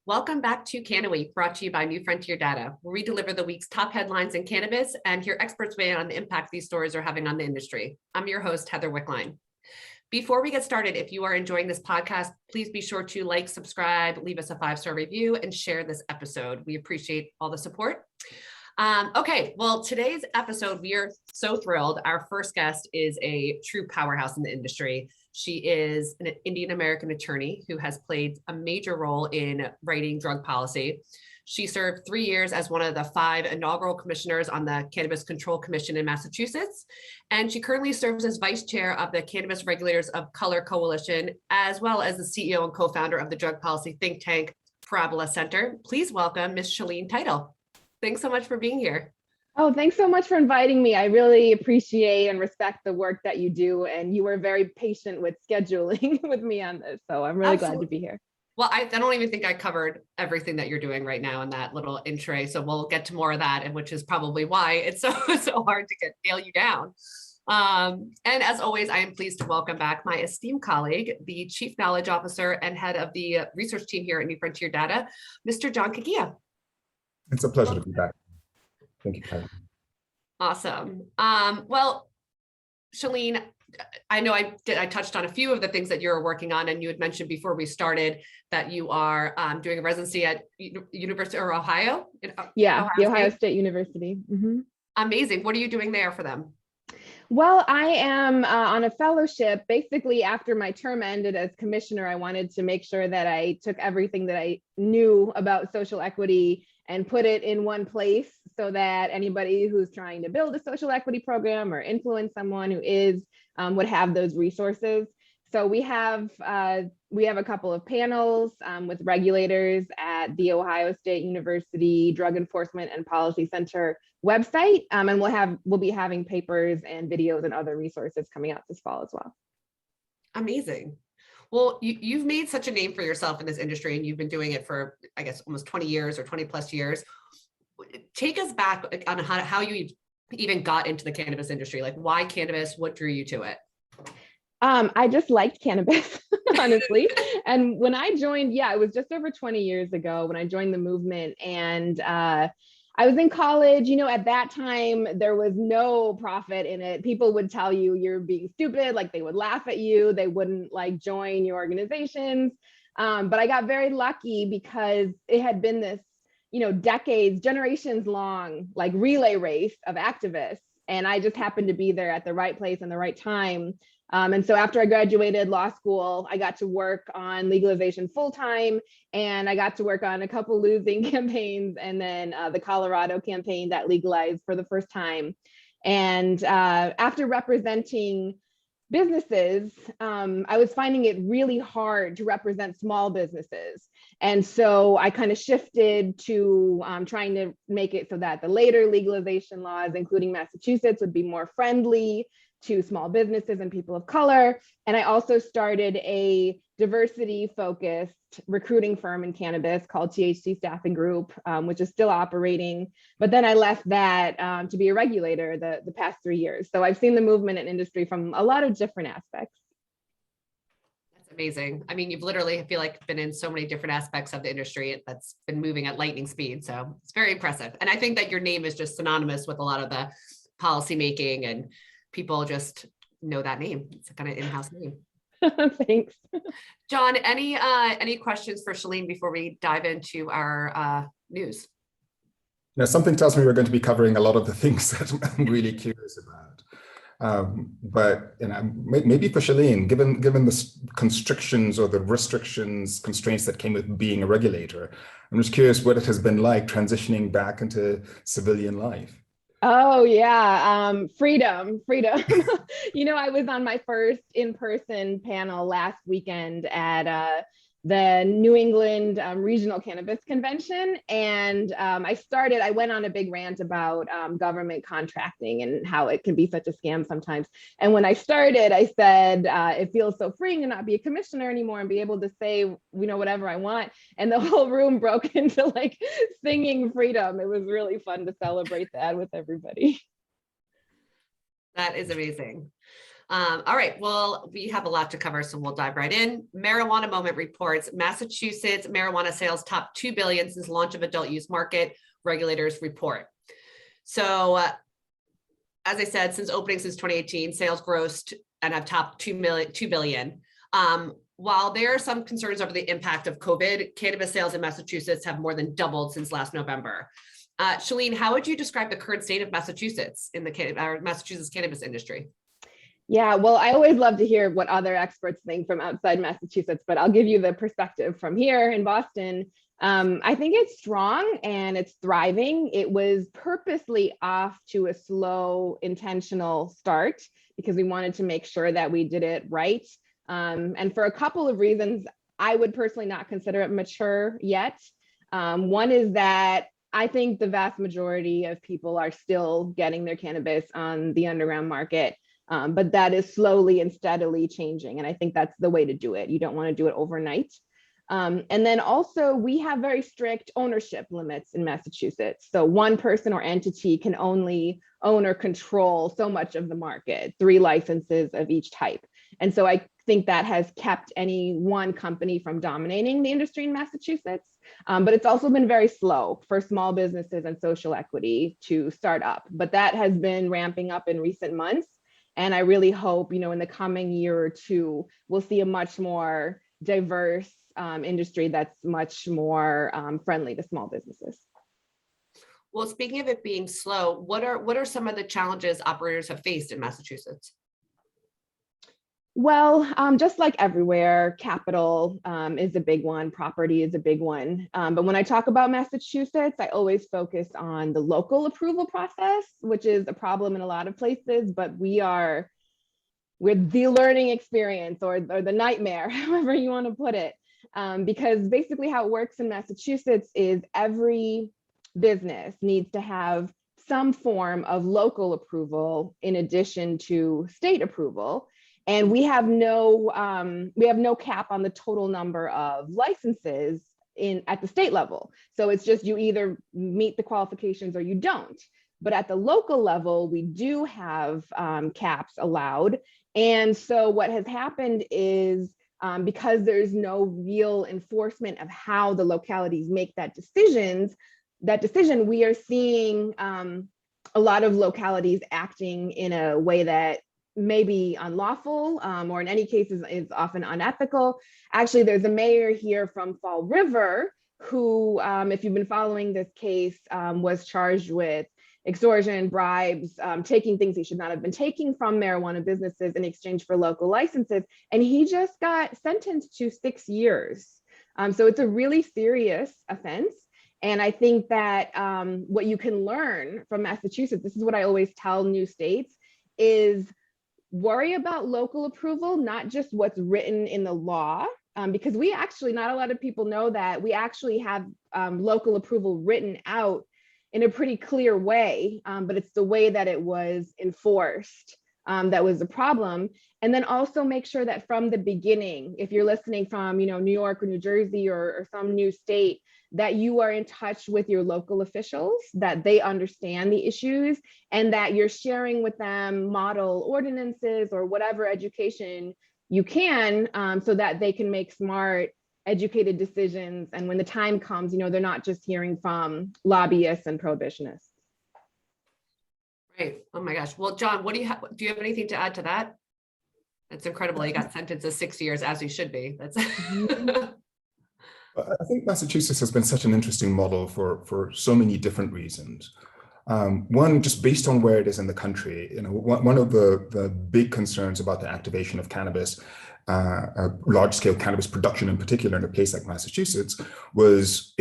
Welcome back to CannaWeek, brought to you by New Frontier Data, where we deliver the week's top headlines in cannabis and hear experts weigh in on the impact these stories are having on the industry. I'm your host, Heather Wickline. Before we get started, if you are enjoying this podcast, please be sure to like, subscribe, leave us a 5-star review, and share this episode. We appreciate all the support. Okay, well, today's episode, we are so thrilled. Our first guest is a true powerhouse in the industry. She is an Indian American attorney who has played a major role in writing drug policy. She served 3 years as one of the 5 inaugural commissioners on the Cannabis Control Commission in Massachusetts. And she currently serves as vice chair of the Cannabis Regulators of Color Coalition, as well as the CEO and co-founder of the drug policy think tank, Parabola Center. Please welcome Ms. Shaleen Title. Thanks so much for being here. Oh, thanks so much for inviting me. I really appreciate and respect the work that you do. And you were very patient with scheduling with me on this. So I'm really glad to be here. Well, I don't even think I covered everything that you're doing right now in that little intro. So we'll get to more of that, and which is probably why it's so hard to nail you down. And as always, I am pleased to welcome back my esteemed colleague, the Chief Knowledge Officer and head of the research team here at New Frontier Data, Mr. John Kagia. It's a pleasure to be back. Thank you, Karen. Awesome. Well, Shaleen, I know I touched on a few of the things that you're working on, and you had mentioned before we started that you are doing a residency at University of Ohio. The Ohio State University. Mm-hmm. Amazing. What are you doing there for them? Well, I am on a fellowship. Basically, after my term ended as commissioner, I wanted to make sure that I took everything that I knew about social equity and put it in one place so that anybody who's trying to build a social equity program or influence someone who is would have those resources. So we have a couple of panels with regulators at the Ohio State University Drug Enforcement and Policy Center website, and we'll be having papers and videos and other resources coming out this fall as well. Amazing. Well, you've made such a name for yourself in this industry, and you've been doing it for, I guess, almost 20 years or 20 plus years. Take us back on how you even got into the cannabis industry. Like, why cannabis? What drew you to it? I just liked cannabis, honestly. And when I joined, it was just over 20 years ago when I joined the movement, and I was in college. At that time, there was no profit in it. People would tell you you're being stupid, like they would laugh at you. They wouldn't join your organizations. But I got very lucky because it had been this, decades, generations long, relay race of activists. And I just happened to be there at the right place and the right time. And so after I graduated law school, I got to work on legalization full-time, and I got to work on a couple losing campaigns, and then the Colorado campaign that legalized for the first time. And after representing businesses, I was finding it really hard to represent small businesses. And so I kind of shifted to trying to make it so that the later legalization laws, including Massachusetts, would be more friendly to small businesses and people of color. And I also started a diversity-focused recruiting firm in cannabis called THC Staffing Group, which is still operating. But then I left that to be a regulator the past 3 years. So I've seen the movement and industry from a lot of different aspects. That's amazing. I mean, you've literally, I feel like, been in so many different aspects of the industry that's been moving at lightning speed. So it's very impressive. And I think that your name is just synonymous with a lot of the policy making, and people just know that name. It's a kind of in-house name. Thanks. John, any questions for Shaleen before we dive into our news? Something tells me we're going to be covering a lot of the things that I'm really curious about. But maybe for Shaleen, given the constrictions or the constraints that came with being a regulator, I'm just curious what it has been like transitioning back into civilian life. Oh yeah, freedom. I was on my first in-person panel last weekend at the New England Regional Cannabis Convention. And I went on a big rant about government contracting and how it can be such a scam sometimes. And when I started, I said, it feels so freeing to not be a commissioner anymore and be able to say, whatever I want. And the whole room broke into singing freedom. It was really fun to celebrate that with everybody. That is amazing. All right, well, we have a lot to cover, so we'll dive right in. Marijuana Moment reports Massachusetts marijuana sales top 2 billion since launch of adult use market, regulators report. So as I said, since opening since 2018, sales grossed and have topped 2 billion. While there are some concerns over the impact of COVID, cannabis sales in Massachusetts have more than doubled since last November. Shaleen, how would you describe the current state of Massachusetts in the Massachusetts cannabis industry? Yeah, well, I always love to hear what other experts think from outside Massachusetts, but I'll give you the perspective from here in Boston. I think it's strong and it's thriving. It was purposely off to a slow, intentional start because we wanted to make sure that we did it right. And for a couple of reasons, I would personally not consider it mature yet. One is that I think the vast majority of people are still getting their cannabis on the underground market. But that is slowly and steadily changing. And I think that's the way to do it. You don't want to do it overnight. And then also we have very strict ownership limits in Massachusetts. So one person or entity can only own or control so much of the market, 3 licenses of each type. And so I think that has kept any one company from dominating the industry in Massachusetts. But it's also been very slow for small businesses and social equity to start up. But that has been ramping up in recent months. And I really hope, in the coming year or two, we'll see a much more diverse industry that's much more friendly to small businesses. Well, speaking of it being slow, what are some of the challenges operators have faced in Massachusetts? Well, just like everywhere, capital is a big one, property is a big one. But when I talk about Massachusetts, I always focus on the local approval process, which is a problem in a lot of places, but we're the learning experience or the nightmare, however you want to put it. Because basically how it works in Massachusetts is every business needs to have some form of local approval in addition to state approval. And we have no cap on the total number of licenses at the state level. So it's just you either meet the qualifications or you don't. But at the local level, we do have caps allowed. And so what has happened is because there's no real enforcement of how the localities make that decision, we are seeing a lot of localities acting in a way that may be unlawful or in any cases is often unethical. Actually, there's a mayor here from Fall River who, if you've been following this case, was charged with extortion, bribes, taking things he should not have been taking from marijuana businesses in exchange for local licenses. And he just got sentenced to 6 years. So it's a really serious offense. And I think that what you can learn from Massachusetts, this is what I always tell new states, is worry about local approval, not just what's written in the law, because not a lot of people know that we actually have local approval written out in a pretty clear way, but it's the way that it was enforced that was the problem. And then also make sure that from the beginning, if you're listening from New York or New Jersey or some new state, that you are in touch with your local officials, that they understand the issues, and that you're sharing with them model ordinances or whatever education you can so that they can make smart, educated decisions. And when the time comes, they're not just hearing from lobbyists and prohibitionists. Right. Oh my gosh. Well, John, do you have anything to add to that? That's incredible. He got sentenced to 6 years, as he should be. That's I think Massachusetts has been such an interesting model for so many different reasons. One, just based on where it is in the country, one of the big concerns about the activation of cannabis, large-scale cannabis production in particular in a place like Massachusetts was,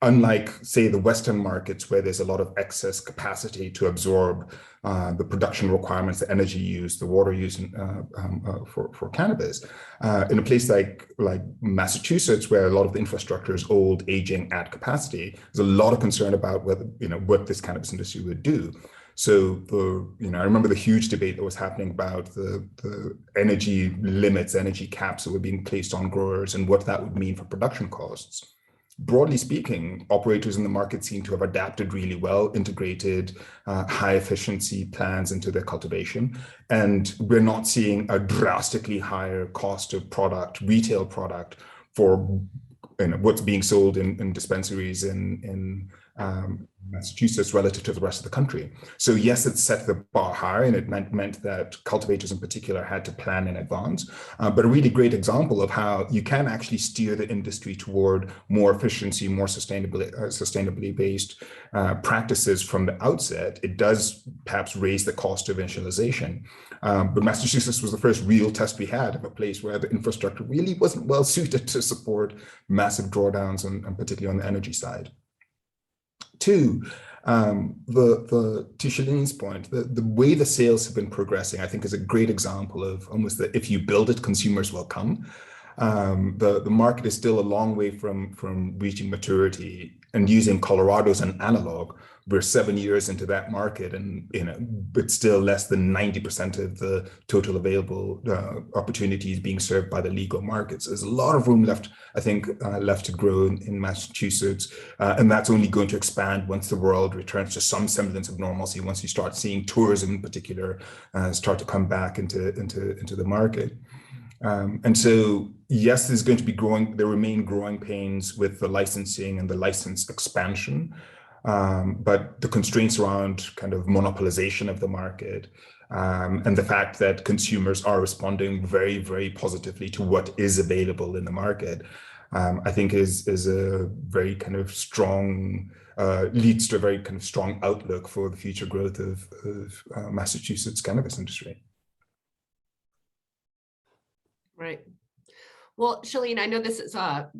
unlike, say, the Western markets where there's a lot of excess capacity to absorb the production requirements, the energy use, the water use for cannabis. In a place like Massachusetts, where a lot of the infrastructure is old, aging, at capacity, there's a lot of concern about whether, what this cannabis industry would do. So I remember the huge debate that was happening about the energy limits, energy caps that were being placed on growers and what that would mean for production costs. broadly speaking, operators in the market seem to have adapted really well, integrated high efficiency plans into their cultivation. And we're not seeing a drastically higher cost of product, retail product, for what's being sold in dispensaries in Massachusetts relative to the rest of the country. So yes, it set the bar higher, and it meant that cultivators in particular had to plan in advance. But a really great example of how you can actually steer the industry toward more efficiency, more sustainably based practices from the outset. It does perhaps raise the cost of initialization. But Massachusetts was the first real test we had of a place where the infrastructure really wasn't well suited to support massive drawdowns, and particularly on the energy side. Two, to Shaleen's point, the way the sales have been progressing, I think, is a great example of almost that if you build it, consumers will come. The market is still a long way from reaching maturity, and using Colorado as an analog, we're 7 years into that market, and but still less than 90% of the total available opportunities being served by the legal markets. There's a lot of room left, I think, left to grow in Massachusetts, and that's only going to expand once the world returns to some semblance of normalcy. Once you start seeing tourism, in particular, start to come back into the market. And so, yes, there's going to be there remain growing pains with the licensing and the license expansion, but the constraints around kind of monopolization of the market, and the fact that consumers are responding very, very positively to what is available in the market, I think is a very kind of strong, leads to a very kind of strong outlook for the future growth of Massachusetts cannabis industry. Right. Well, Shaleen, I know this is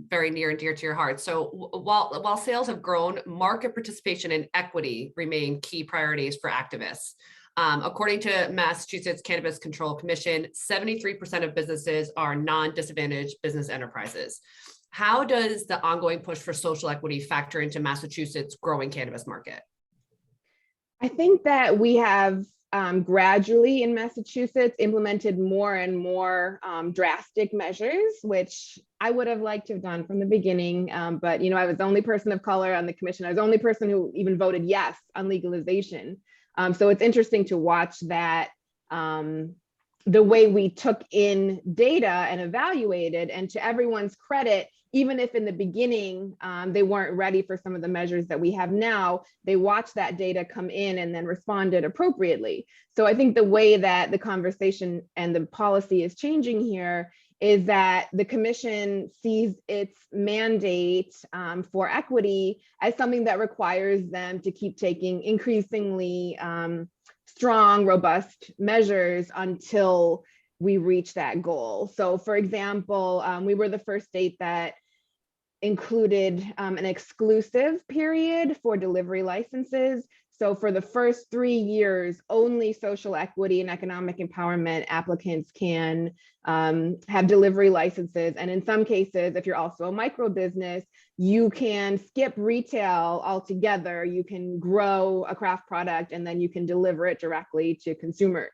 very near and dear to your heart. So while sales have grown, market participation and equity remain key priorities for activists. According to Massachusetts Cannabis Control Commission, 73% of businesses are non-disadvantaged business enterprises. How does the ongoing push for social equity factor into Massachusetts' growing cannabis market? I think that we have gradually in Massachusetts implemented more and more drastic measures, which I would have liked to have done from the beginning. But I was the only person of color on the commission. I was the only person who even voted yes on legalization. So it's interesting to watch that the way we took in data and evaluated, and to everyone's credit, even if in the beginning they weren't ready for some of the measures that we have now, they watched that data come in and then responded appropriately. So I think the way that the conversation and the policy is changing here is that the commission sees its mandate for equity as something that requires them to keep taking increasingly strong, robust measures until we reach that goal. So for example, we were the first state that included an exclusive period for delivery licenses. So for the first 3 years, only social equity and economic empowerment applicants can have delivery licenses. And in some cases, if you're also a micro business, you can skip retail altogether. You can grow a craft product and then you can deliver it directly to consumers.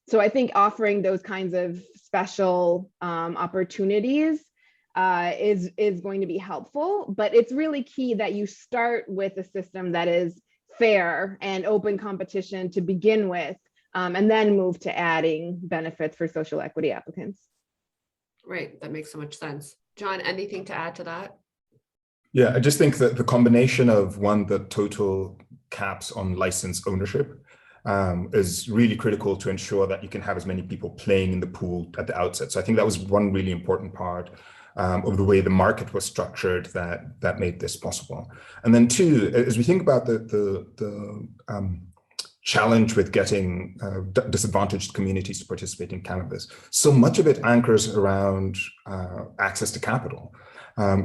So I think offering those kinds of special opportunities is going to be helpful, but it's really key that you start with a system that is fair and open competition to begin with, and then move to adding benefits for social equity applicants. Right, that makes so much sense. John, anything to add to that? Yeah, I just think that the combination of the total caps on license ownership is really critical to ensure that you can have as many people playing in the pool at the outset. So I think that was one really important part of the way the market was structured that made this possible. And then two, as we think about the challenge with getting disadvantaged communities to participate in cannabis, so much of it anchors around access to capital.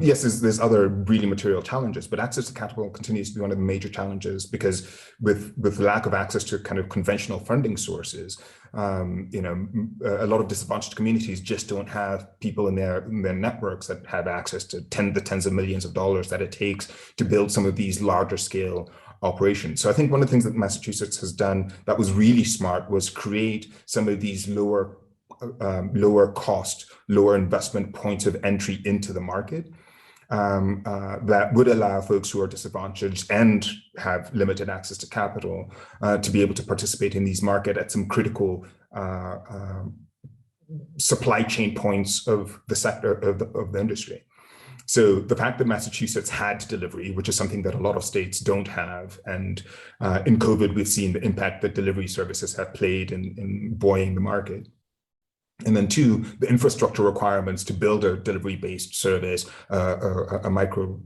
Yes, there's other really material challenges, but access to capital continues to be one of the major challenges, because with lack of access to kind of conventional funding sources, a lot of disadvantaged communities just don't have people in their networks that have access to the tens of millions of dollars that it takes to build some of these larger scale operations. So I think one of the things that Massachusetts has done that was really smart was create some of these lower cost, lower investment points of entry into the market. that would allow folks who are disadvantaged and have limited access to capital to be able to participate in these markets at some critical supply chain points of the sector of the industry. So the fact that Massachusetts had delivery, which is something that a lot of states don't have, and in COVID, we've seen the impact that delivery services have played in buoying the market. And then two, the infrastructure requirements to build a delivery-based service, a micro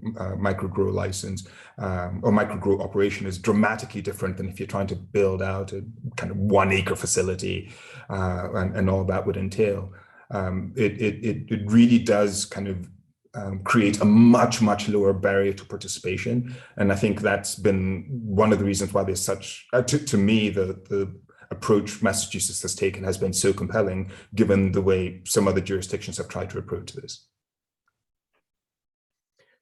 grow license or micro grow operation is dramatically different than if you're trying to build out a kind of 1 acre facility and all that would entail. It really does kind of create a much lower barrier to participation, and I think that's been one of the reasons why there's such to me the approach Massachusetts has taken has been so compelling, given the way some other jurisdictions have tried to approach this.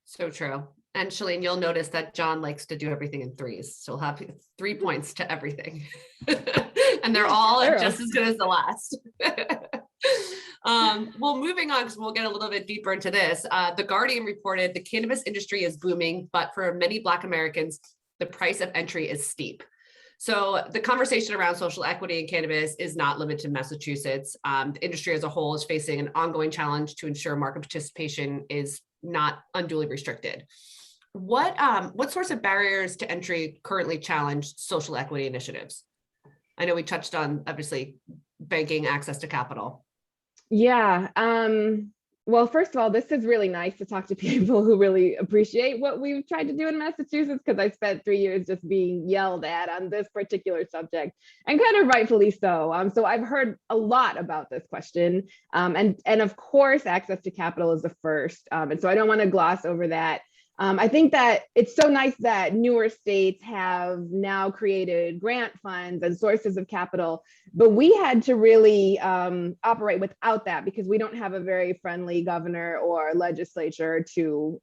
So true. And Shaleen, you'll notice that John likes to do everything in threes. So he'll have 3 points to everything. And they're all just as good as the last. Well, moving on, because we'll get a little bit deeper into this. The Guardian reported the cannabis industry is booming, but for many Black Americans, the price of entry is steep. So the conversation around social equity in cannabis is not limited to Massachusetts. The industry as a whole is facing an ongoing challenge to ensure market participation is not unduly restricted. What sorts of barriers to entry currently challenge social equity initiatives? I know we touched on, obviously, banking, access to capital. Yeah. Well, first of all, this is really nice to talk to people who really appreciate what we've tried to do in Massachusetts, because I spent 3 years just being yelled at on this particular subject, and kind of rightfully so. So I've heard a lot about this question. And of course, access to capital is the first. And so I don't want to gloss over that. I think that it's so nice that newer states have now created grant funds and sources of capital, but we had to really operate without that because we don't have a very friendly governor or legislature to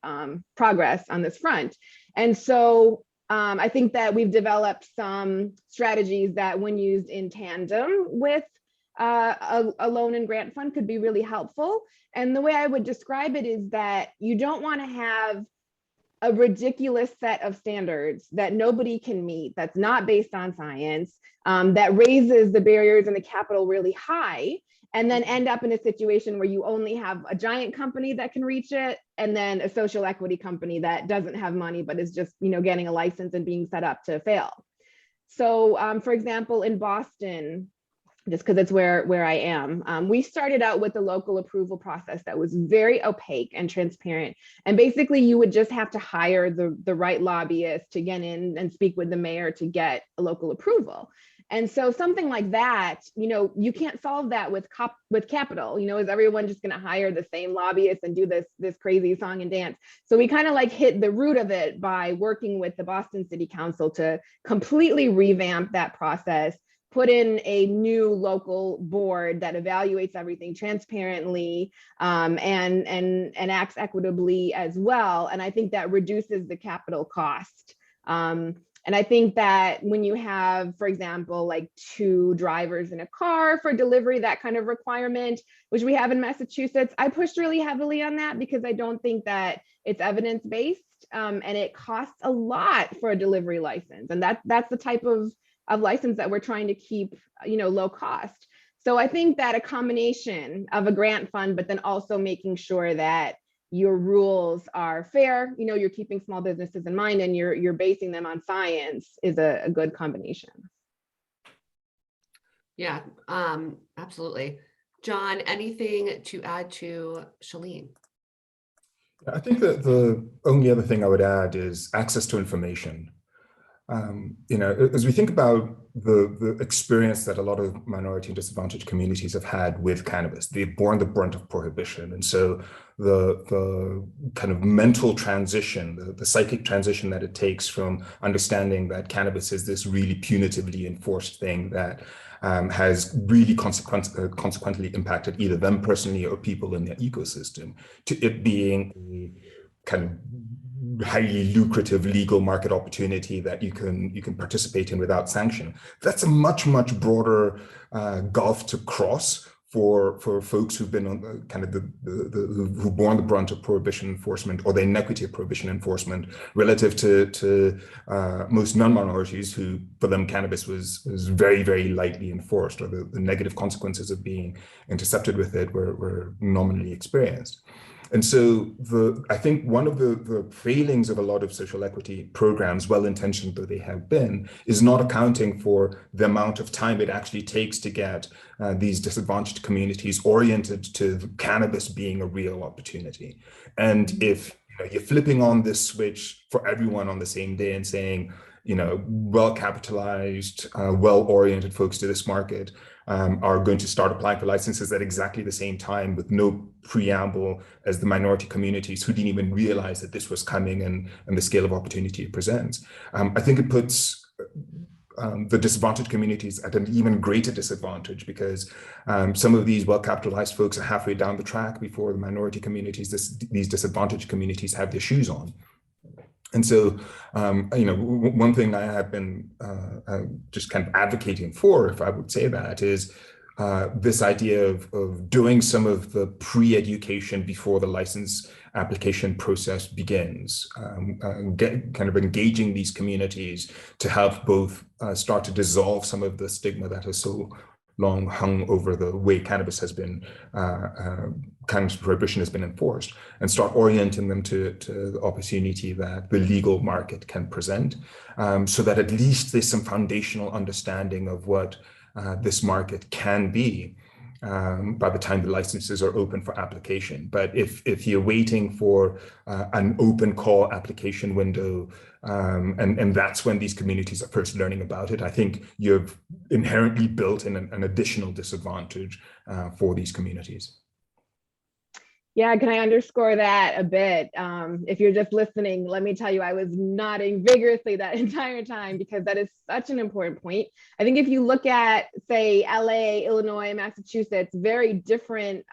progress on this front. And so I think that we've developed some strategies that, when used in tandem with a loan and grant fund, could be really helpful. And the way I would describe it is that you don't want to have a ridiculous set of standards that nobody can meet, that's not based on science, that raises the barriers and the capital really high, and then end up in a situation where you only have a giant company that can reach it, and then a social equity company that doesn't have money, but is just, getting a license and being set up to fail. So for example, in Boston, just because it's where I am. We started out with a local approval process that was very opaque and transparent. And basically you would just have to hire the right lobbyist to get in and speak with the mayor to get a local approval. And so something like that, you can't solve that with capital. Is everyone just going to hire the same lobbyist and do this crazy song and dance? So we kind of hit the root of it by working with the Boston City Council to completely revamp that process, put in a new local board that evaluates everything transparently and acts equitably as well. And I think that reduces the capital cost. And I think that when you have, for example, 2 drivers in a car for delivery, that kind of requirement, which we have in Massachusetts, I pushed really heavily on that because I don't think that it's evidence-based, and it costs a lot for a delivery license. And that's the type of license that we're trying to keep, low cost. So I think that a combination of a grant fund, but then also making sure that your rules are fair, you're keeping small businesses in mind and you're basing them on science is a good combination. Yeah, absolutely. John, anything to add to Shaleen? I think that the only other thing I would add is access to information. As we think about the experience that a lot of minority and disadvantaged communities have had with cannabis, they've borne the brunt of prohibition. And so the kind of mental transition, the psychic transition that it takes from understanding that cannabis is this really punitively enforced thing that has really consequently impacted either them personally or people in their ecosystem, to it being a kind of highly lucrative legal market opportunity that you can participate in without sanction. That's a much broader gulf to cross for folks who've been on the, kind of who've borne the brunt of prohibition enforcement or the inequity of prohibition enforcement relative to most non-minorities who, for them, cannabis was very, very lightly enforced, or the negative consequences of being intercepted with it were nominally experienced. And so I think one of the failings of a lot of social equity programs, well-intentioned though they have been, is not accounting for the amount of time it actually takes to get these disadvantaged communities oriented to cannabis being a real opportunity. And if you're flipping on this switch for everyone on the same day and saying, well-capitalized, well-oriented folks to this market are going to start applying for licenses at exactly the same time with no preamble as the minority communities who didn't even realize that this was coming and the scale of opportunity it presents. I think it puts the disadvantaged communities at an even greater disadvantage, because some of these well-capitalized folks are halfway down the track before the minority communities, these disadvantaged communities, have their shoes on. And so, one thing I have been just kind of advocating for, if I would say that, is this idea of doing some of the pre-education before the license application process begins, kind of engaging these communities to help both start to dissolve some of the stigma that has so long hung over the way cannabis has been, cannabis prohibition has been enforced, and start orienting them to the opportunity that the legal market can present, so that at least there's some foundational understanding of what this market can be by the time the licenses are open for application. But if you're waiting for an open call application window, and that's when these communities are first learning about it, I think you've inherently built in an additional disadvantage for these communities. Yeah, can I underscore that a bit? If you're just listening, let me tell you, I was nodding vigorously that entire time, because that is such an important point. I think if you look at, say, LA, Illinois, Massachusetts, very different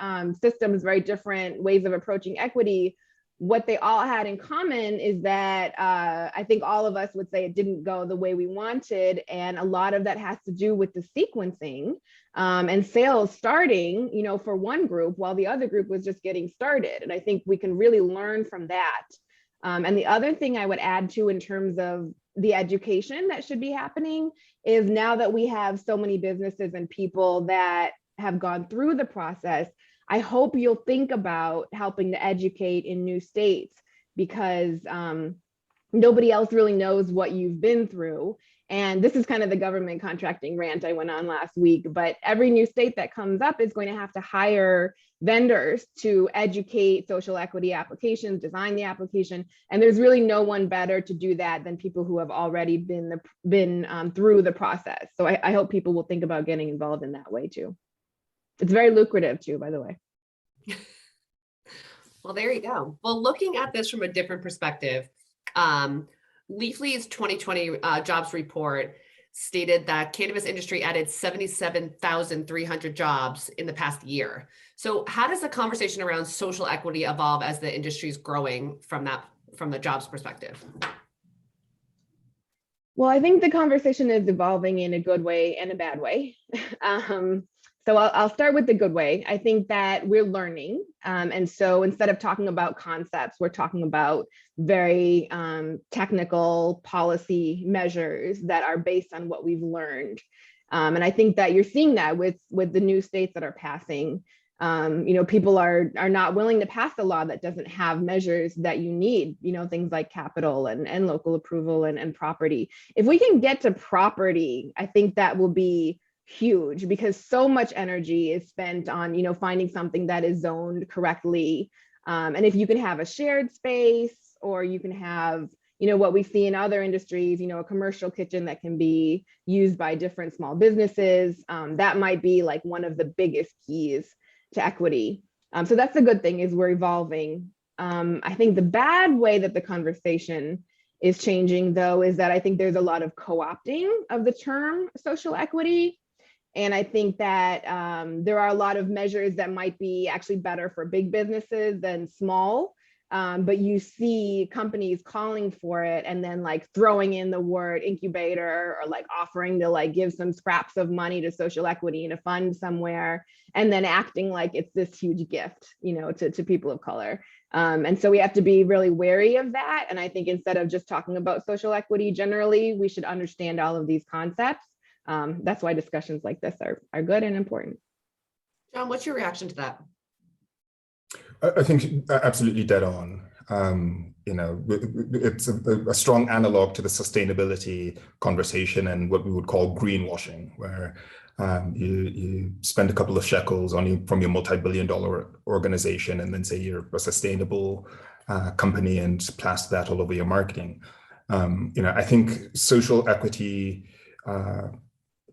systems, very different ways of approaching equity, what they all had in common is that I think all of us would say it didn't go the way we wanted. And a lot of that has to do with the sequencing and sales starting, for one group while the other group was just getting started. And I think we can really learn from that. And the other thing I would add to, in terms of the education that should be happening, is now that we have so many businesses and people that have gone through the process, I hope you'll think about helping to educate in new states, because nobody else really knows what you've been through. And this is kind of the government contracting rant I went on last week, but every new state that comes up is going to have to hire vendors to educate social equity applications, design the application. And there's really no one better to do that than people who have already been through the process. So I hope people will think about getting involved in that way too. It's very lucrative too, by the way. Well, there you go. Well, looking at this from a different perspective, Leafly's 2020 jobs report stated that cannabis industry added 77,300 jobs in the past year. So how does the conversation around social equity evolve as the industry is growing from the jobs perspective? Well, I think the conversation is evolving in a good way and a bad way. So I'll start with the good way. I think that we're learning. And so instead of talking about concepts, we're talking about very technical policy measures that are based on what we've learned. And I think that you're seeing that with the new states that are passing. People are not willing to pass a law that doesn't have measures that you need, things like capital and local approval and property. If we can get to property, I think that will be huge, because so much energy is spent on, finding something that is zoned correctly. And if you can have a shared space, or you can have, what we see in other industries, a commercial kitchen that can be used by different small businesses, that might be like one of the biggest keys to equity. So that's the good thing, is we're evolving. I think the bad way that the conversation is changing, though, is that I think there's a lot of co-opting of the term social equity. And I think that there are a lot of measures that might be actually better for big businesses than small. but you see companies calling for it and then like throwing in the word incubator or like offering to like give some scraps of money to social equity in a fund somewhere, and then acting like it's this huge gift, to people of color. And so we have to be really wary of that. And I think instead of just talking about social equity generally, we should understand all of these concepts. That's why discussions like this are good and important. John, what's your reaction to that? I think absolutely dead on. It's a strong analog to the sustainability conversation and what we would call greenwashing, where you spend a couple of shekels from your multi-billion-dollar organization and then say you're a sustainable company and plaster that all over your marketing. I think social equity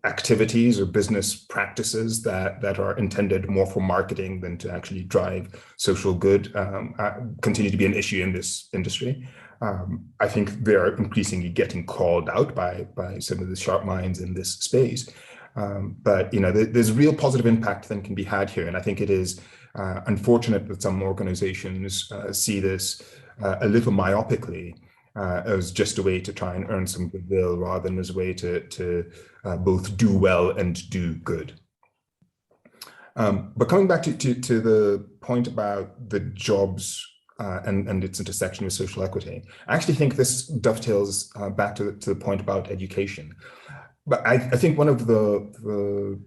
activities or business practices that are intended more for marketing than to actually drive social good continue to be an issue in this industry. I think they're increasingly getting called out by some of the sharp minds in this space. But there's real positive impact that can be had here. And I think it is unfortunate that some organizations see this a little myopically as just a way to try and earn some goodwill rather than as a way to both do well and do good. But coming back to the point about the jobs and its intersection with social equity, I actually think this dovetails back to the point about education. But I think one of the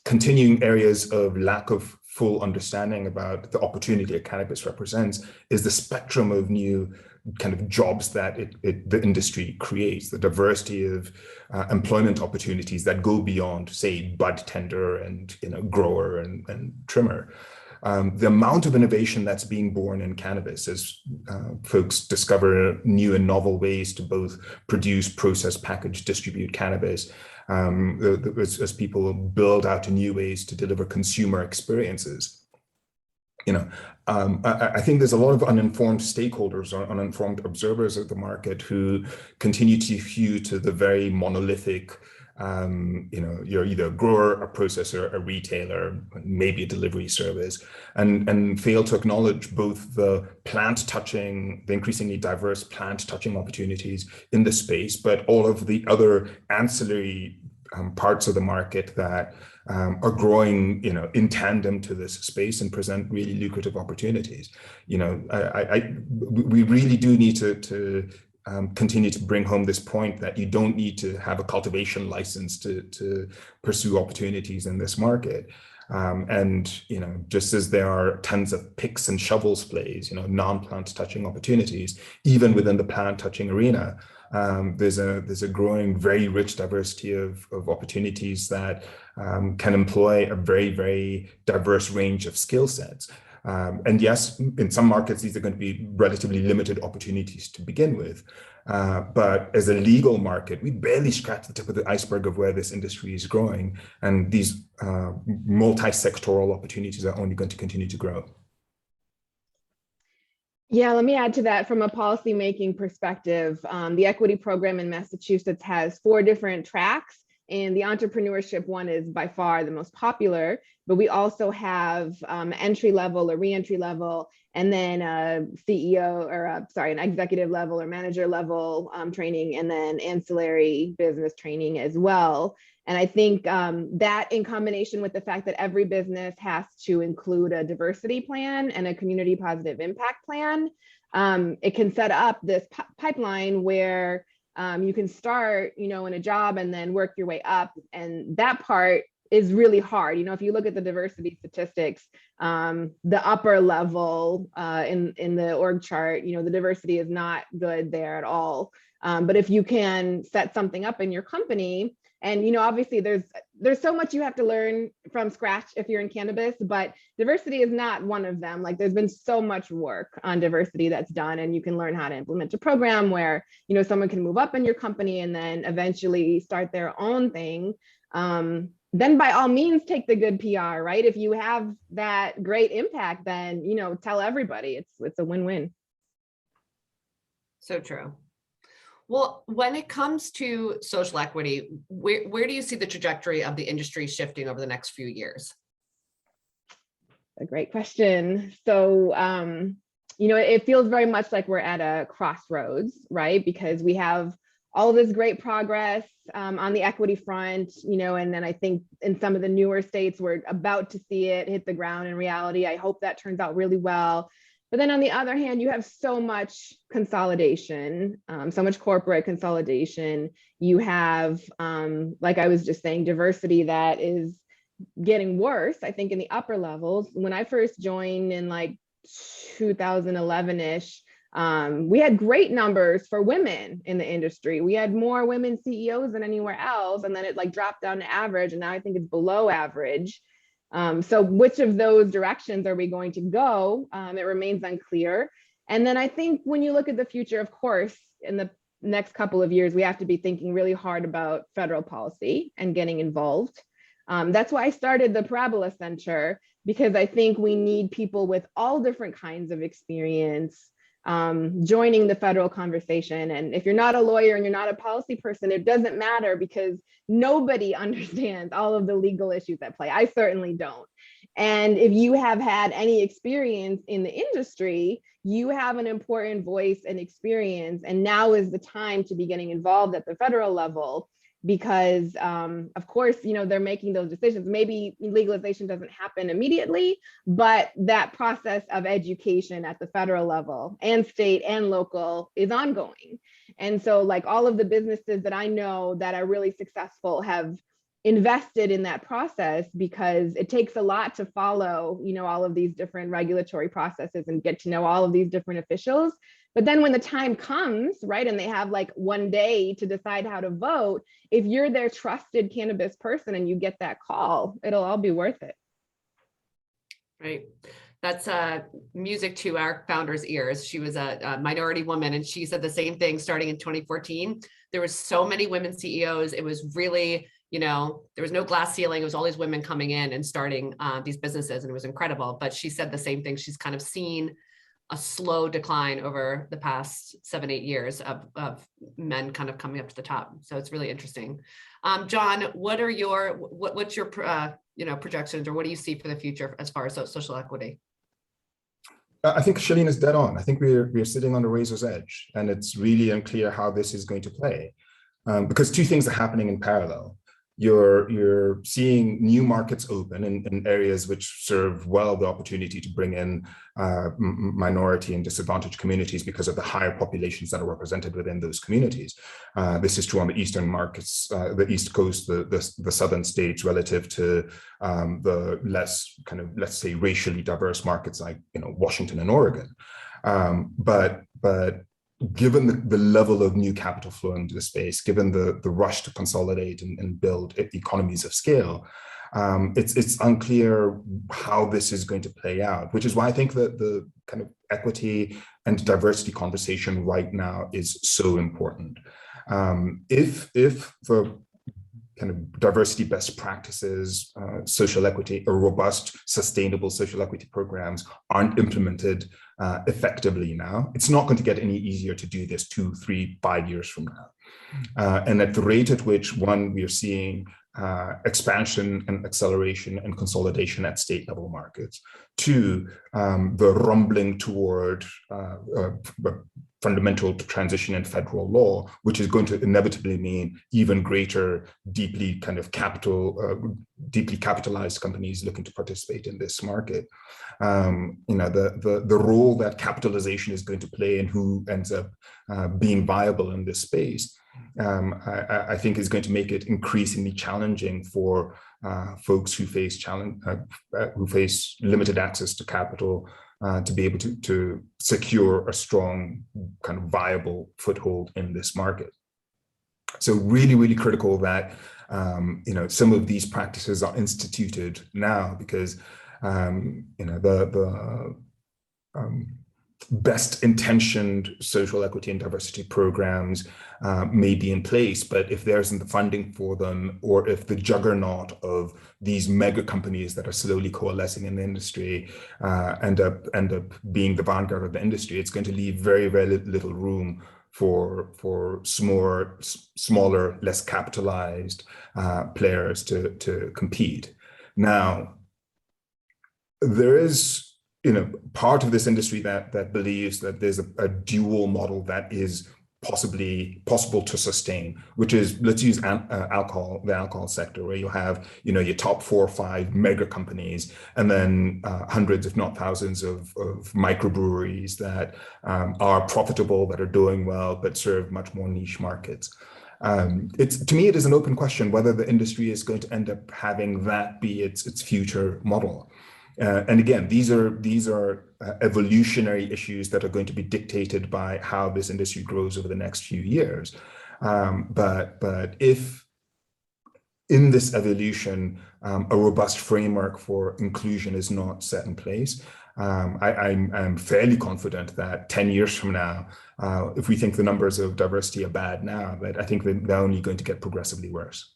continuing areas of lack of full understanding about the opportunity that cannabis represents is the spectrum of new kind of jobs that the industry creates, the diversity of employment opportunities that go beyond, say, bud tender and grower and trimmer. The amount of innovation that's being born in cannabis as folks discover new and novel ways to both produce, process, package, distribute cannabis, as people build out new ways to deliver consumer experiences. I think there's a lot of uninformed stakeholders or uninformed observers of the market who continue to hew to the very monolithic, you're either a grower, a processor, a retailer, maybe a delivery service, and fail to acknowledge both the the increasingly diverse plant touching opportunities in the space, but all of the other ancillary parts of the market that are growing, in tandem to this space and present really lucrative opportunities. We really do need to continue to bring home this point that you don't need to have a cultivation license to pursue opportunities in this market. Just as there are tons of picks and shovels plays, non-plant touching opportunities, even within the plant touching arena, there's a growing, very rich diversity of opportunities that can employ a very, very diverse range of skill sets. And yes, in some markets, these are going to be relatively limited opportunities to begin with. But as a legal market, we barely scratch the tip of the iceberg of where this industry is growing. And these multi-sectoral opportunities are only going to continue to grow. Yeah, let me add to that from a policymaking perspective. The equity program in Massachusetts has 4 different tracks, and the entrepreneurship one is by far the most popular, but we also have entry level or re-entry level, and then CEO or an executive level or manager level training, and then ancillary business training as well. And I think that in combination with the fact that every business has to include a diversity plan and a community positive impact plan, it can set up this pipeline where you can start, in a job and then work your way up. And that part is really hard. If you look at the diversity statistics, the upper level in the org chart, the diversity is not good there at all. But if you can set something up in your company, and obviously there's so much you have to learn from scratch if you're in cannabis, but diversity is not one of them. Like, there's been so much work on diversity that's done, and you can learn how to implement a program where someone can move up in your company and then eventually start their own thing. Then by all means take the good PR, right? If you have that great impact, then tell everybody. It's a win-win. So true. Well, when it comes to social equity, where do you see the trajectory of the industry shifting over the next few years? A great question. So it feels very much like we're at a crossroads, right? Because we have all of this great progress on the equity front, and then I think in some of the newer states, we're about to see it hit the ground in reality. I hope that turns out really well. But then on the other hand, you have so much consolidation, so much corporate consolidation. You have, like I was just saying, diversity that is getting worse, I think, in the upper levels. When I first joined in like 2011-ish, we had great numbers for women in the industry. We had more women CEOs than anywhere else, and then it like dropped down to average, and now I think it's below average. So which of those directions are we going to go? It remains unclear. And then I think when you look at the future, of course, in the next couple of years, we have to be thinking really hard about federal policy and getting involved. That's why I started the Parabola Center, because I think we need people with all different kinds of experience joining the federal conversation. And if you're not a lawyer and you're not a policy person, it doesn't matter, because nobody understands all of the legal issues at play. I certainly don't. And if you have had any experience in the industry, you have an important voice and experience. And now is the time to be getting involved at the federal level, because of course, they're making those decisions. Maybe legalization doesn't happen immediately, but that process of education at the federal level and state and local is ongoing. And so like all of the businesses that I know that are really successful have invested in that process, because it takes a lot to follow, all of these different regulatory processes and get to know all of these different officials. But then when the time comes, right, and they have like one day to decide how to vote, if you're their trusted cannabis person and you get that call, it'll all be worth it. Right. That's music to our founder's ears. She was a minority woman, and she said the same thing starting in 2014. There was so many women CEOs. It was really, there was no glass ceiling. It was all these women coming in and starting these businesses, and it was incredible. But she said the same thing. She's kind of seen a slow decline over the past 7-8 years of men kind of coming up to the top. So it's really interesting. John, what's your projections, or what do you see for the future as far as social equity? I think Shaleen is dead on. I think we're sitting on the razor's edge, and it's really unclear how this is going to play, because two things are happening in parallel. You're seeing new markets open in areas which serve well the opportunity to bring in minority and disadvantaged communities because of the higher populations that are represented within those communities. This is true on the eastern markets, the East Coast, the southern states, relative to the less kind of, let's say, racially diverse markets like Washington and Oregon. But given the level of new capital flow into the space, given the rush to consolidate and build economies of scale, it's unclear how this is going to play out, which is why I think that the kind of equity and diversity conversation right now is so important. If the kind of diversity best practices, social equity, or robust, sustainable social equity programs aren't implemented effectively now, it's not going to get any easier to do this 2, 3, 5 years from now. And at the rate at which, one, we are seeing expansion and acceleration and consolidation at state level markets. Two, the rumbling toward fundamental transition in federal law, which is going to inevitably mean even greater, deeply capitalized companies looking to participate in this market. The role that capitalization is going to play and who ends up being viable in this space, I think is going to make it increasingly challenging for folks who face limited access to capital to be able to secure a strong kind of viable foothold in this market. So really, really critical that some of these practices are instituted now, because the best intentioned social equity and diversity programs may be in place, but if there isn't the funding for them, or if the juggernaut of these mega companies that are slowly coalescing in the industry end up being the vanguard of the industry, it's going to leave very, very little room for smaller, less capitalized players to compete. Now, there is part of this industry that believes that there's a dual model that is possible to sustain, which is, let's use the alcohol sector, where you have, your top 4 or 5 mega companies, and then hundreds, if not thousands of microbreweries that are profitable, that are doing well, but serve much more niche markets. To me, it is an open question whether the industry is going to end up having that be its future model. And again, these are evolutionary issues that are going to be dictated by how this industry grows over the next few years. But if in this evolution, a robust framework for inclusion is not set in place, I'm fairly confident that 10 years from now, if we think the numbers of diversity are bad now, that I think they're only going to get progressively worse.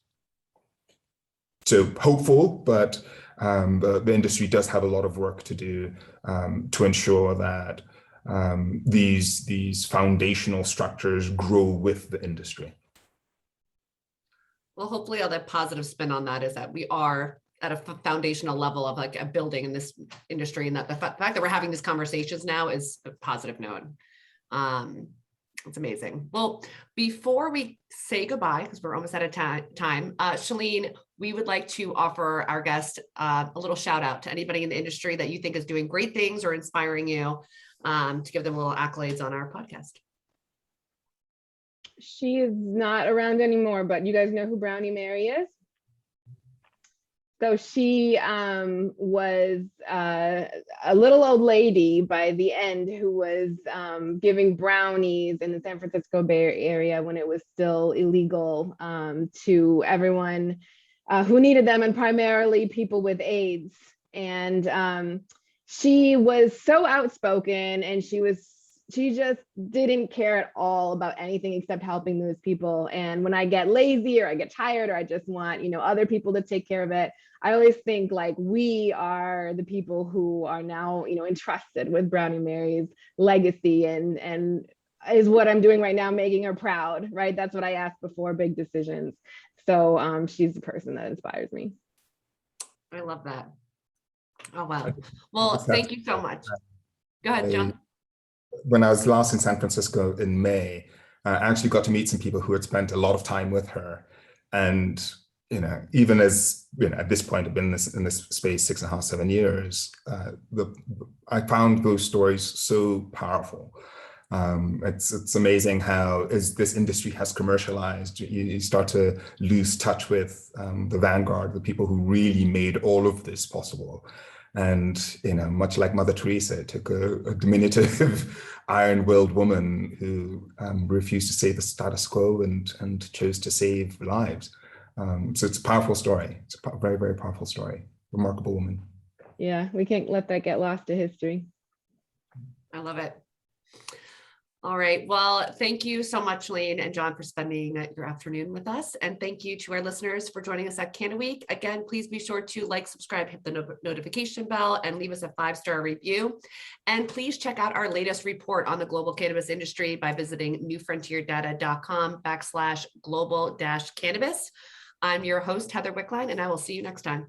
So hopeful, but the industry does have a lot of work to do to ensure that these foundational structures grow with the industry. Well, hopefully the positive spin on that is that we are at a foundational level of like a building in this industry, and that the fact that we're having these conversations now is a positive note. It's amazing. Well, before we say goodbye, because we're almost out of time, Shaleen, we would like to offer our guest a little shout out to anybody in the industry that you think is doing great things or inspiring you, to give them little accolades on our podcast. She is not around anymore, but you guys know who Brownie Mary is? So she was a little old lady by the end who was giving brownies in the San Francisco Bay Area when it was still illegal to everyone who needed them, and primarily people with AIDS. And she was so outspoken, and she just didn't care at all about anything except helping those people. And when I get lazy or I get tired or I just want, other people to take care of it, I always think like we are the people who are now, entrusted with Brownie Mary's legacy, and is what I'm doing right now, making her proud, right? That's what I asked before big decisions. So she's the person that inspires me. I love that. Oh, wow. Well, thank you so much. Go ahead, John. When I was last in San Francisco in May, I actually got to meet some people who had spent a lot of time with her. And, even as, at this point, I've been in this space 6.5, 7 years, I found those stories so powerful. It's amazing how, as this industry has commercialized, you start to lose touch with the vanguard, the people who really made all of this possible. And, much like Mother Teresa, it took a diminutive, iron-willed woman who refused to save the status quo and chose to save lives. So it's a powerful story. It's a very, very powerful story. Remarkable woman. Yeah, we can't let that get lost to history. I love it. All right. Well, thank you so much, Shaleen and John, for spending your afternoon with us. And thank you to our listeners for joining us at CannaWeek. Again, please be sure to like, subscribe, hit the notification bell, and leave us a 5-star review. And please check out our latest report on the global cannabis industry by visiting newfrontierdata.com/global-cannabis. I'm your host, Heather Wickline, and I will see you next time.